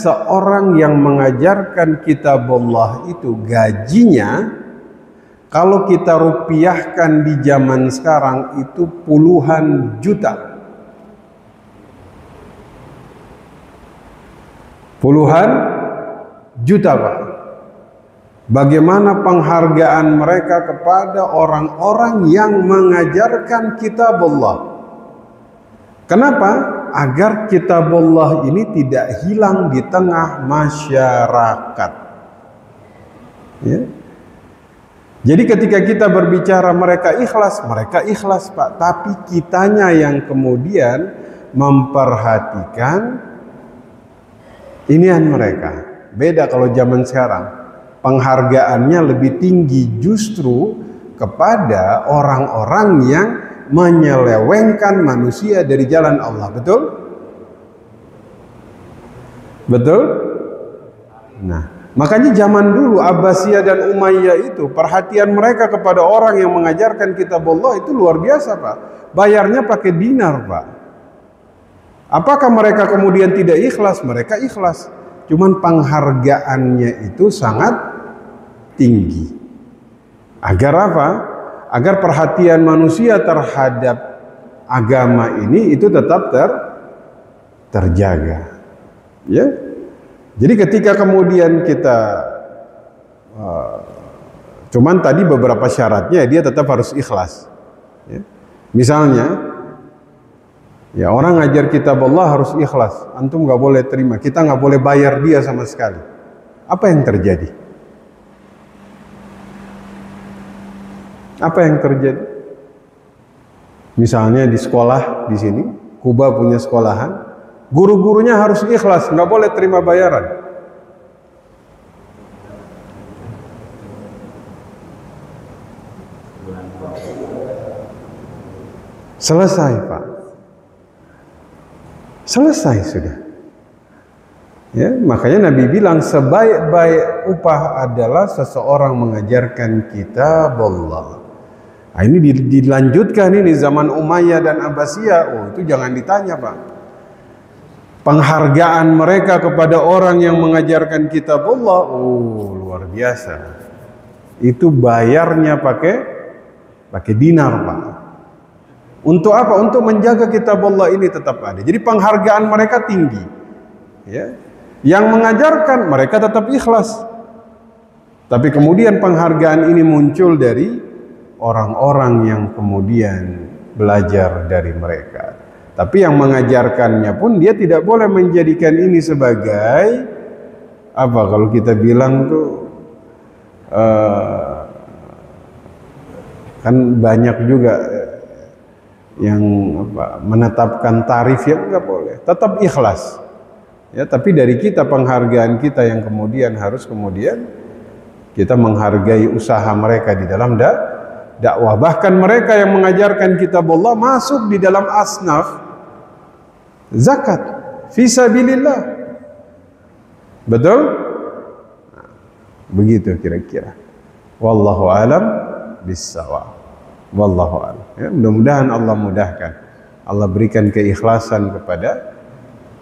seorang yang mengajarkan kitabullah itu gajinya, kalau kita rupiahkan di zaman sekarang itu puluhan juta. Puluhan juta, Pak. Bagaimana penghargaan mereka kepada orang-orang yang mengajarkan kitabullah. Kenapa? Agar kitabullah ini tidak hilang di tengah masyarakat. Ya. Jadi ketika kita berbicara mereka ikhlas, Pak. Tapi kitanya yang kemudian memperhatikan inian mereka. Beda kalau zaman sekarang. Penghargaannya lebih tinggi justru kepada orang-orang yang menyelewengkan manusia dari jalan Allah. Betul? Betul? Nah, makanya zaman dulu Abbasiyah dan Umayyah itu perhatian mereka kepada orang yang mengajarkan kitabullah itu luar biasa, Pak. Bayarnya pakai dinar, Pak. Apakah mereka kemudian tidak ikhlas? Mereka ikhlas. Cuman penghargaannya itu sangat tinggi. Agar apa? Agar perhatian manusia terhadap agama ini itu tetap terjaga. Ya. Jadi ketika kemudian kita cuman tadi beberapa syaratnya dia tetap harus ikhlas. Ya. Misalnya, ya orang ngajar kitabullah harus ikhlas. Antum nggak boleh terima. Kita nggak boleh bayar dia sama sekali. Apa yang terjadi? Apa yang terjadi? Misalnya di sekolah di sini, Kuba punya sekolahan, guru-gurunya harus ikhlas, nggak boleh terima bayaran. Selesai, Pak. Selesai sudah. Ya, makanya Nabi bilang sebaik-baik upah adalah seseorang mengajarkan kitabullah. Nah, ini dilanjutkan ini zaman Umayyah dan Abbasiyah. Oh, itu jangan ditanya, Pak. Penghargaan mereka kepada orang yang mengajarkan kitabullah, oh luar biasa. Itu bayarnya pakai dinar, Pak. Untuk apa? Untuk menjaga kitabullah ini tetap ada. Jadi penghargaan mereka tinggi. Ya. Yang mengajarkan mereka tetap ikhlas. Tapi kemudian penghargaan ini muncul dari orang-orang yang kemudian belajar dari mereka. Tapi yang mengajarkannya pun dia tidak boleh menjadikan ini sebagai apa kalau kita bilang tuh kan banyak juga yang menetapkan tarif yang nggak boleh. Tetap ikhlas. Ya, tapi dari kita penghargaan kita yang kemudian harus kemudian kita menghargai usaha mereka di dalam dakwah. Bahkan mereka yang mengajarkan kitabullah masuk di dalam asnaf zakat fisabilillah. Betul? Nah, begitu kira-kira. Wallahu alam bissawab. Wallahu alam. Ya, mudah-mudahan Allah mudahkan. Allah berikan keikhlasan kepada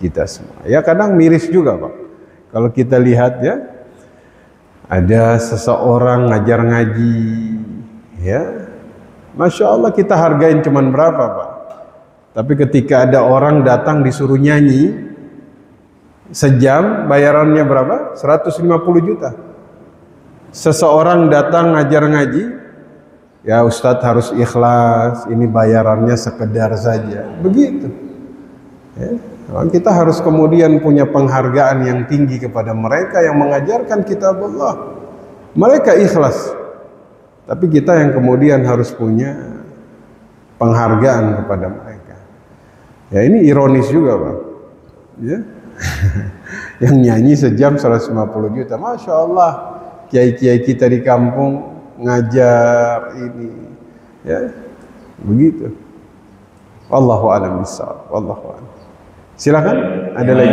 kita semua. Ya kadang miris juga, Pak. Kalau kita lihat ya, ada seseorang ngajar ngaji, ya, Masya Allah kita hargain cuman berapa, Pak. Tapi ketika ada orang datang disuruh nyanyi, sejam bayarannya berapa? 150 juta. Seseorang datang ngajar ngaji, ya Ustadz harus ikhlas, ini bayarannya sekedar saja. Begitu. Ya. Kita harus kemudian punya penghargaan yang tinggi kepada mereka yang mengajarkan kitabullah. Mereka ikhlas. Tapi kita yang kemudian harus punya penghargaan kepada mereka. Ya ini ironis juga, Pak. Ya. Yang nyanyi sejam 150 juta. Masya Allah. Kiai-kiai kita di kampung ngajar ini. Ya. Begitu. Wallahu a'lam bishawab. Wallahu a'lam. Silakan, ada lagi.